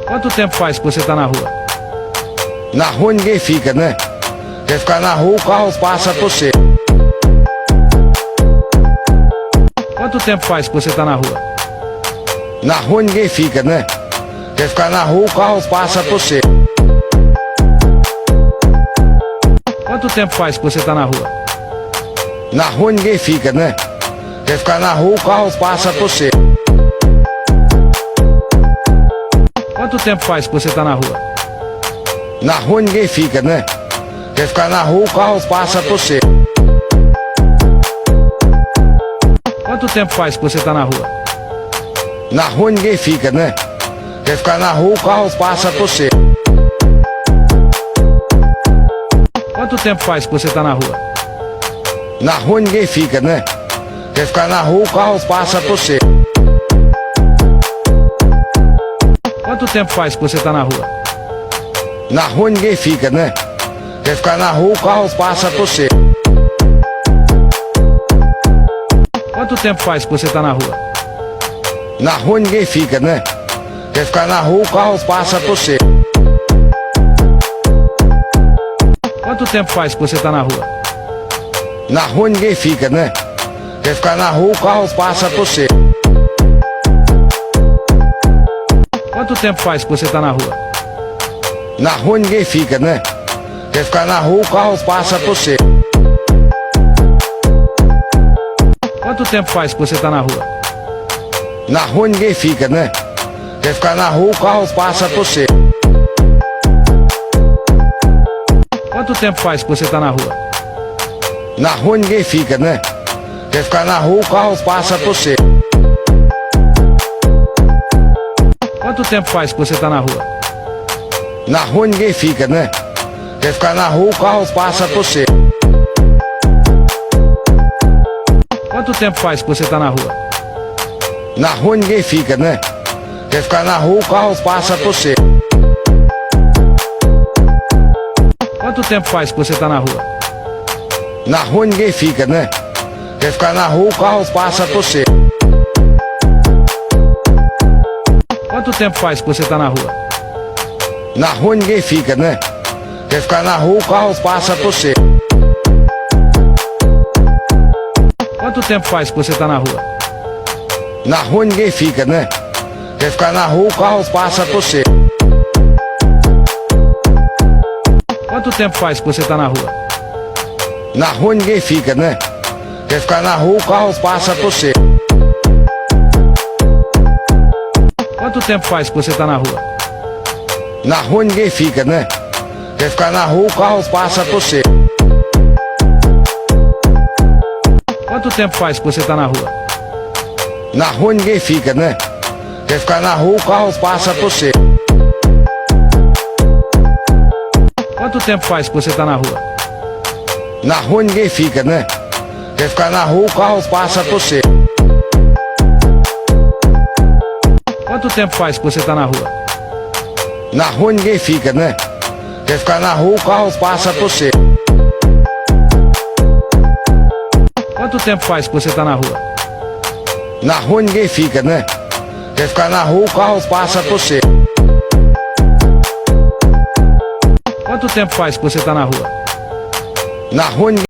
Quanto tempo faz que você tá na rua? Na rua ninguém fica, né? Quer ficar na rua, o carro passa a você. Quanto tempo faz que você tá na rua? Na rua ninguém fica, né? Quer ficar na rua, o carro passa a você. Quanto tempo faz que você tá na rua? Na rua ninguém fica, né? Quer ficar na rua, o carro passa a você. Quanto tempo faz que você tá na rua? Na rua ninguém fica, né? Quer ficar na rua, o carro passa a você. Quanto tempo faz que você tá na rua? Na rua ninguém fica, né? Quer ficar na rua, o carro passa a você. Quanto tempo faz que você tá na rua? Na rua ninguém fica, né? Quer ficar na rua, o carro passa a você. Quanto tempo faz que você tá na rua? Na rua ninguém fica, né? Quer ficar na rua, o carro passa a você. Quanto tempo faz que você tá na rua? Na rua ninguém fica, né? Quer ficar na rua, o carro passa a você. Quanto tempo faz que você tá na rua? Na rua ninguém fica, né? Quer ficar na rua, o carro passa a você. Quanto tempo faz que você tá na rua? Na rua ninguém fica, né? Quer ficar na rua, o carro passa a você. Quanto tempo faz que você tá na rua? Na rua ninguém fica, né? Quer ficar na rua, o carro passa a você. Quanto tempo faz que você tá na rua? Na rua ninguém fica, né? Quer ficar na rua, o carro passa a você. Quanto tempo faz que você tá na rua? Na rua ninguém fica, né? Quer ficar na rua, o carro passa a você. Quanto tempo faz que você tá na rua? Na rua ninguém fica, né? Quer ficar na rua, o carro passa a você. Quanto tempo faz que você tá na rua? Na rua ninguém fica, né? Quer ficar na rua, o carro passa a você. Quanto tempo faz que você tá na rua? Na rua ninguém fica, né? Quer ficar na rua, o carro passa a você. Quanto tempo faz que você tá na rua? Na rua ninguém fica, né? Quer ficar na rua, o carro passa a você. Quanto tempo faz que você tá na rua? Na rua ninguém fica, né? Quer ficar na rua, o carro passa a você. Quanto tempo faz que você tá na rua? Na rua ninguém fica, né? Quer ficar na rua, o carro passa a você. Quanto tempo faz que você tá na rua? Na rua ninguém fica, né? Quer ficar na rua, o carro passa a você. Quanto tempo faz que você tá na rua? Na rua ninguém fica, né? Quer ficar na rua, o carro passa a você. Quanto tempo faz que você tá na rua? Na rua ninguém fica, né? Quer ficar na rua, o carro passa a você. Quanto tempo faz que você tá na rua? Na rua ninguém fica, né? Quer ficar na rua, o carro passa a você. Quanto tempo faz que você tá na rua? Na rua ninguém